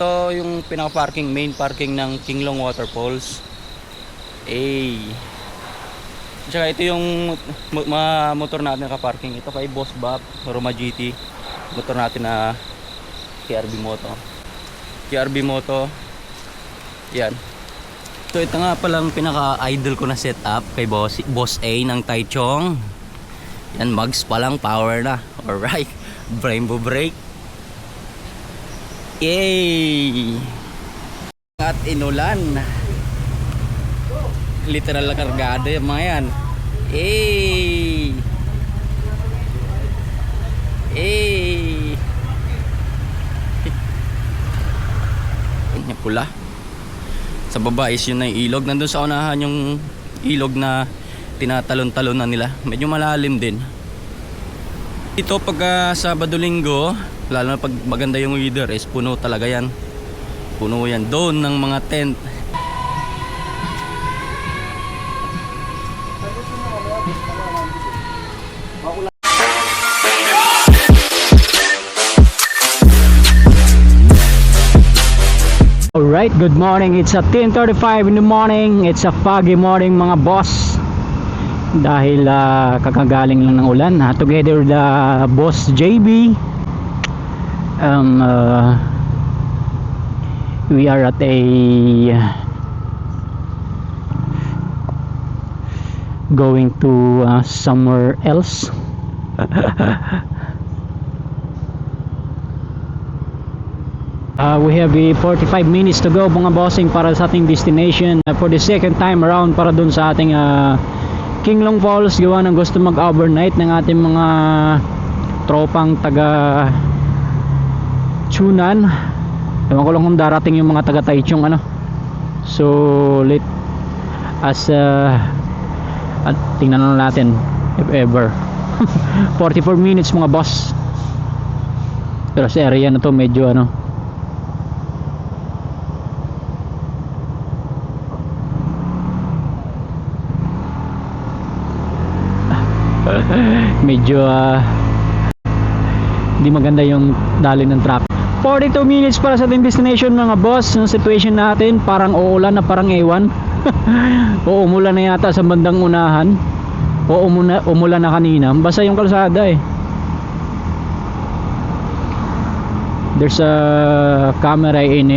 Ito yung pinaka-parking, main parking ng Kinglong Waterfalls. Tsaka ito yung motor natin naka-parking. Ito kay Boss Bob, Roma GT. Motor natin na KRB Moto. Yan. So ito nga palang pinaka-idol ko na setup kay Boss A ng Taichung. Yan, mags pa lang, power na. Alright, Brembo brake. Yay! At inulan. Literal na kargado yung mga yan. Yay! Yay! Yung pula. Sa baba is yun na yung ilog. Nandun sa unahan yung ilog na tinatalon-talon na nila. Medyo malalim din. Ito pagka Sabado-Linggo, lalo na pag maganda yung weather, is puno talaga yan. Puno yan doon ng mga tent. Alright, good morning. It's at 10:35 in the morning. It's a foggy morning mga boss. Dahil kakagaling lang ng ulan. Together with Boss JB. We are at a going to somewhere else. We have 45 minutes to go mga bossing para sa ating destination for the second time around para dun sa ating Kinglong Falls. Gawa ng gusto mag-overnight ng ating mga tropang taga Chunan. Ewan ko lang kung darating yung mga taga Taichung So let as at tingnan lang natin if ever. 44 minutes mga boss. Pero sa area na to medyo medyo hindi maganda yung daloy ng traffic. 42 minutes para sa ating destination mga boss. Yung situation natin parang uulan na parang ewan. O umulan na yata sa bandang unahan, o umulan na kanina. Basta yung kalsada There's a camera in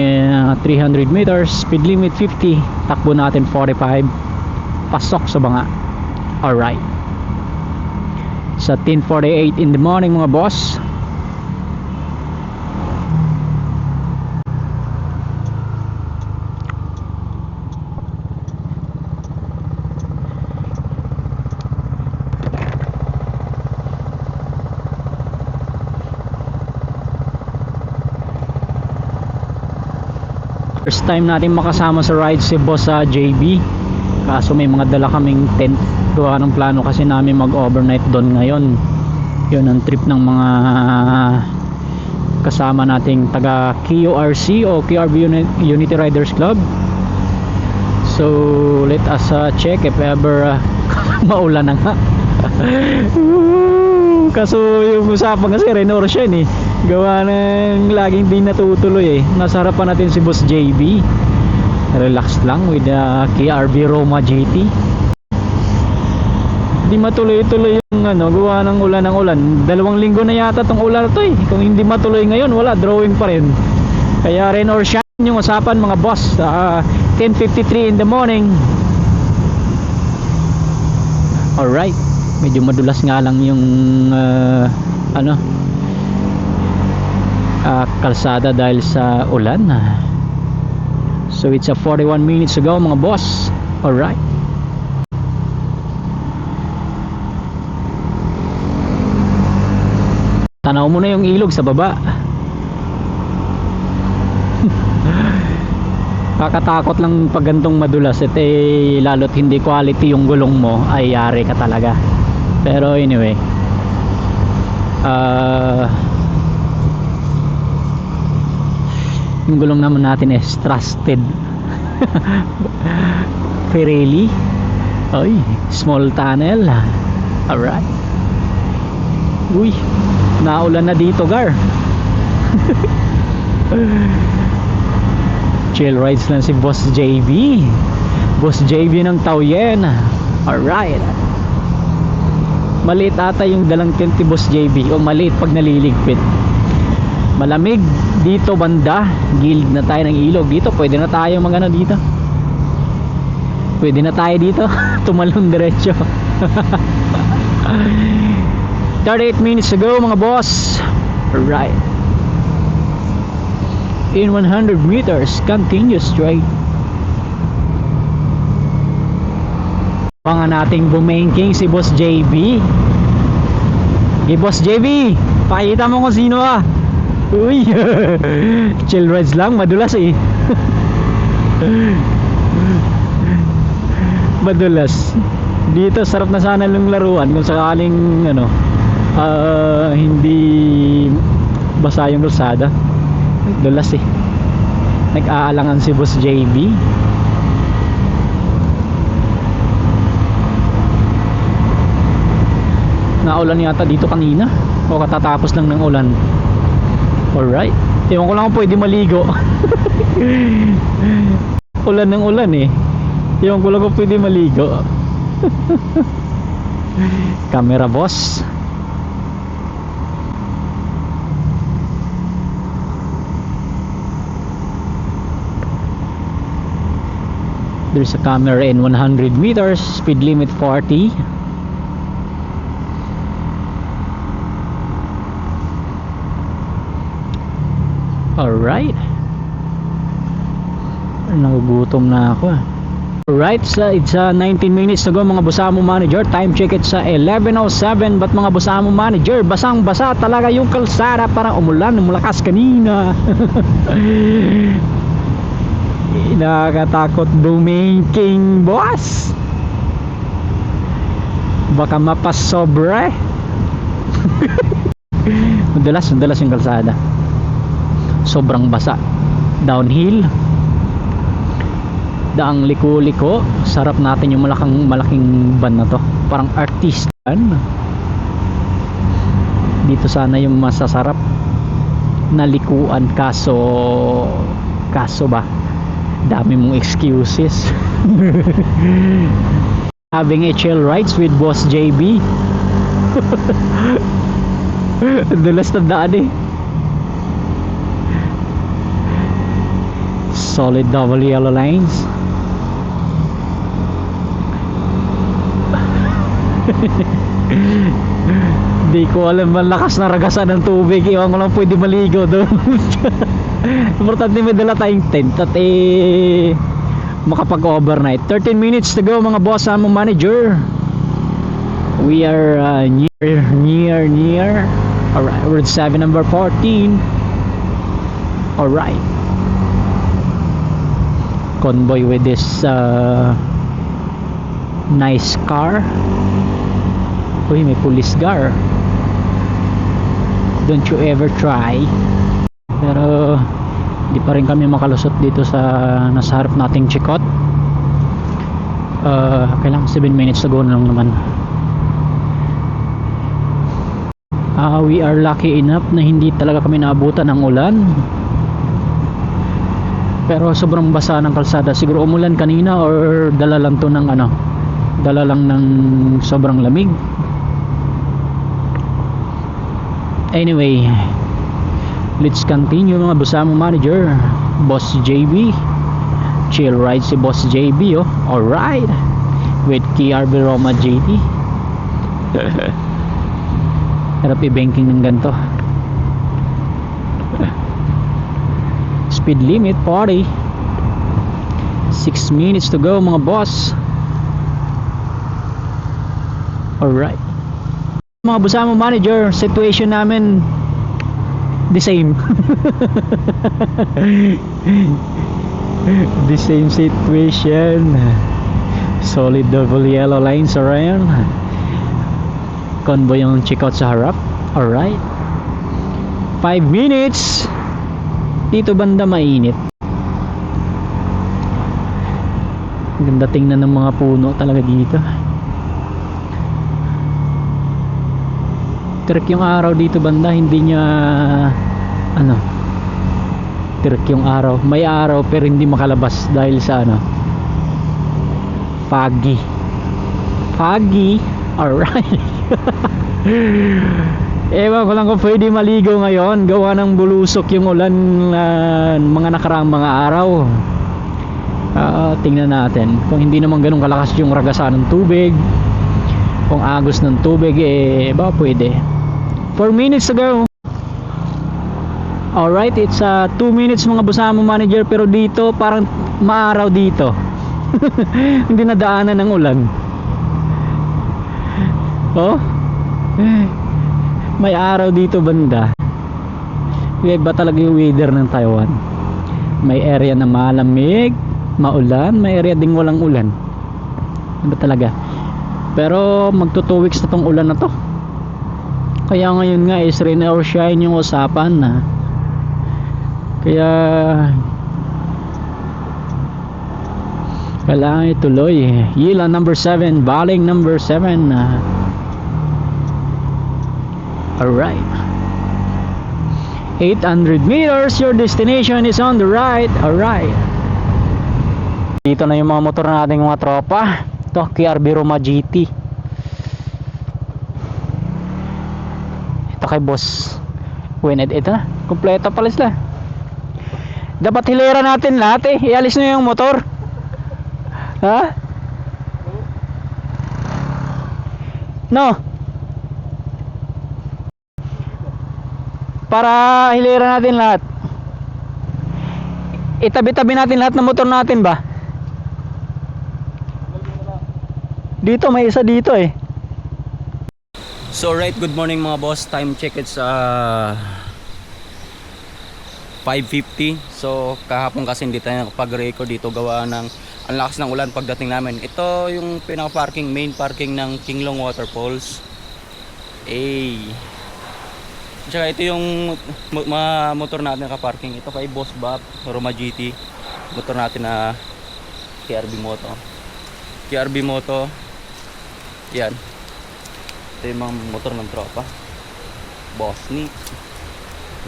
300 meters, speed limit 50, takbo natin 45, pasok sa banga. Alright, sa 10:48 in the morning mga boss. First time natin makasama sa ride si Boss JB. Kaso may mga dala kaming tent. Gawa ng plano kasi namin mag-overnight doon ngayon. Yun ang trip ng mga kasama nating taga QRC o QRB Unity Riders Club. So let us check if ever maulan na nga. Kaso yung usapan kasi renorsion gawa ng laging di natutuloy Nasa harapan natin si Boss JB. Relax lang with KRB Roma GT. Hindi matuloy-tuloy yung gawa ng ulan. 2 linggo na yata tong ulan to Kung hindi matuloy ngayon, wala, drawing pa rin. Kaya rain or shine yung usapan mga boss. 10:53 in the morning. Alright, medyo madulas nga lang yung kalsada dahil sa ulan. So it's a 41 minutes ago mga boss. Alright, tanaw mo na yung ilog sa baba. Kakatakot lang pag gantong madulas lalo't hindi quality yung gulong mo, ay yari ka talaga. Pero anyway, yung gulong naman natin is trusted. Pirelli. Oy, small tunnel. Alright. Uy, naulan na dito gar. Chill rides lang si Boss JB. Boss JB ng Taoyen. Alright. Maliit ata yung dalang tent ni Boss JB, o maliit pag naliligpit. Malamig dito banda, gilid na tayo ng ilog. Dito pwede na tayo mag ano dito. Pwede na tayo dito tumalon diretso. 38 minutes to go mga boss. Alright. In 100 meters, continue straight. Mga nating bumengking si Boss JB. Hey Boss JB, pakita mo kung sino ka. Uy. Chill rides lang, madulas eh. Madulas. Dito sarap na sana ng laruan kung sakaling ano, hindi basa yung kalsada. Dulas eh. Nag-aalangan si Boss JB. Naulan yata dito kanina o katatapos lang ng ulan. Alright. Ewan ko lang kung pwede maligo. Ulan ng ulan eh. Ewan ko lang kung pwede maligo. Camera boss. There's a camera in 100 meters, speed limit 40. Alright. Nagugutom na ako. Alright, it's 19 minutes to go mga Busamo manager. Time check it sa 11:07. But mga Busamo manager, basang basa talaga yung kalsada. Parang umulan, umulakas kanina. Nakakatakot bumingking boss. Baka mapasobre. Madalas yung kalsada. Sobrang basa. Downhill. Daang liko-liko. Sarap natin yung malaking van na to. Parang artistan. Dito sana yung masasarap na likuan, kaso ba dami mong excuses. Having a chill rides with Boss JB. Dulas na daan eh. Solid double yellow lines. Di ko alam ang lakas na ragasan ng tubig. Iwan ko lang pwede maligo doon. Importante may dala tayong tent at makapag overnight. 13 minutes to go mga boss sa among manager. We are near. Alright, we're at 7 number 14. Alright. Convoy with this nice car. Uy, may police car. Don't you ever try. Pero di pa rin kami makalusot dito sa nasa harap nating Chicot. Kailangan 7 minutes to go na lang naman. We are lucky enough na hindi talaga kami naabutan ng ulan. Pero sobrang basa ng kalsada. Siguro umulan kanina or dala lang to ng dala lang ng sobrang lamig. Anyway, let's continue mga Busamo manager. Boss JB. Chill ride si Boss JB oh. Alright. With KRB Roma JT. Harap i-banking ng ganito. Speed limit 40. 6 minutes to go mga boss. Alright. Mga Busamo manager, situation namin the same. The same situation. Solid double yellow lines around. Convoy yung check out sa harap. Alright. 5 minutes. Dito banda mainit. Ganda tingnan ng mga puno talaga dito. Trek yung araw dito banda, hindi niya electric yung araw. May araw pero hindi makalabas dahil sa ano, foggy. Alright. Ewan ko lang kung pwede maligo ngayon, gawa ng bulusok yung ulan mga nakaraang mga araw. Tingnan natin kung hindi naman ganun kalakas yung ragasan ng tubig, kung agos ng tubig, baka pwede. 4 minutes ago. Alright, it's 2 minutes mga Busamo manager, pero dito parang maaraw dito. Hindi nadaanan ng ulan. Oh, may araw dito banda. Iba talaga yung weather ng Taiwan. May area na malamig, maulan, may area ding walang ulan. Iba talaga. Pero magto 2 weeks na tong ulan na to. Kaya ngayon nga is rain or shine yung usapan na. Kaya kailangan ituloy. Yila number 7, Baling number 7. Alright, 800 meters, your destination is on the right. Alright, dito na yung mga motor natin, mga tropa. Ito, KRB Roma GT. Ito kay boss Wined. Ito na, kompleto pala sila. Dapat hilera natin lahat ialis na yung motor. Ha? No, para hilera natin lahat. Itabi-tabi natin lahat ng motor natin ba? Dito may isa dito So right, good morning mga boss. Time check, it's 5:50. So kahapon kasi hindi tayo nakapag-record dito gawa ng ang lakas ng ulan pagdating namin. Ito yung pinaka-parking, main parking ng Kinglong Waterfalls. Tsaka ito yung motor natin naka-parking. Ito kay Boss Bap, Roma GT. Motor natin na KRB Moto. Yan. Ito yung mga motor ng tropa. Boss Nick.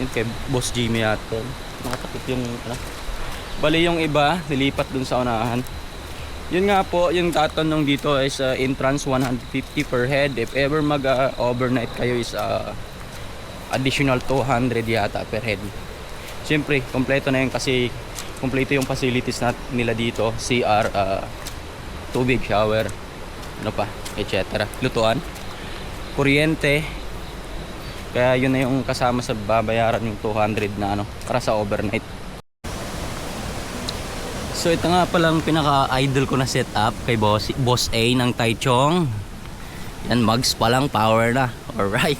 Yun kay Boss Jimmy natin. Nakatakip yung bali yung iba nilipat dun sa unahan. Yun nga po, yung tatanong dito is entrance 150 per head. If ever mag overnight kayo is additional 200 yata per head. Siyempre kompleto na yun kasi kompleto yung facilities nila dito. CR, tubig, shower, ano pa, etc. Lutuan, kuryente. Kaya yun na yung kasama sa babayaran yung 200 na para sa overnight. So ito nga palang pinaka-idol ko na setup kay Boss A ng Taichung. Yan, mags pa lang, power na. Alright,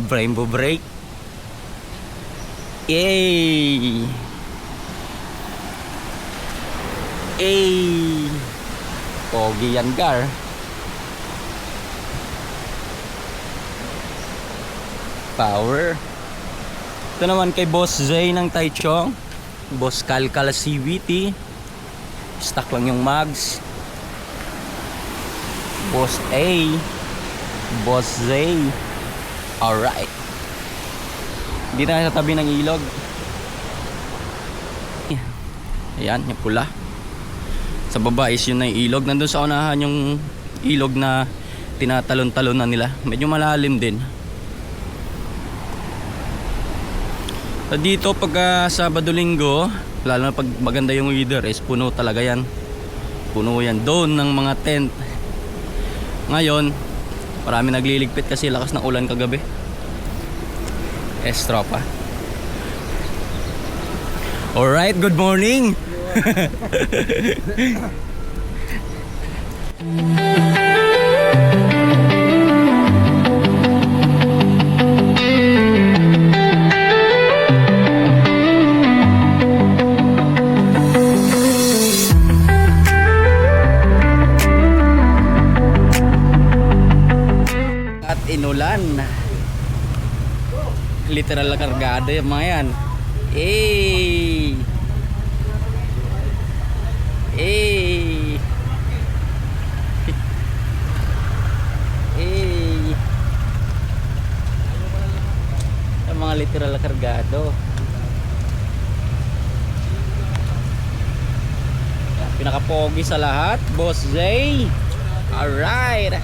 Brembo brake. Yay! Pogi yan, gar. Power. Ito naman kay Boss Zay ng Taichung. Boss Kalkal CVT. Stock lang yung mags. Boss A, Boss Zay. Alright, dito na sa tabi ng ilog. Ayan, yung pula. Sa baba is yun na yung ilog. Nandun sa unahan yung ilog na tinatalon-talon na nila. Medyo malalim din. So dito pagka Sabado-Linggo, lalo na pag maganda yung weather, is puno talaga yan. Puno yan doon ng mga tent. Ngayon marami nagliligpit kasi lakas ng ulan kagabi. Tropa. Alright, good morning. At inulan. Literal na kargado yung mga yan. Yung mga literal na kargado. Pinaka-pogi sa lahat, Boss Zay. Alright.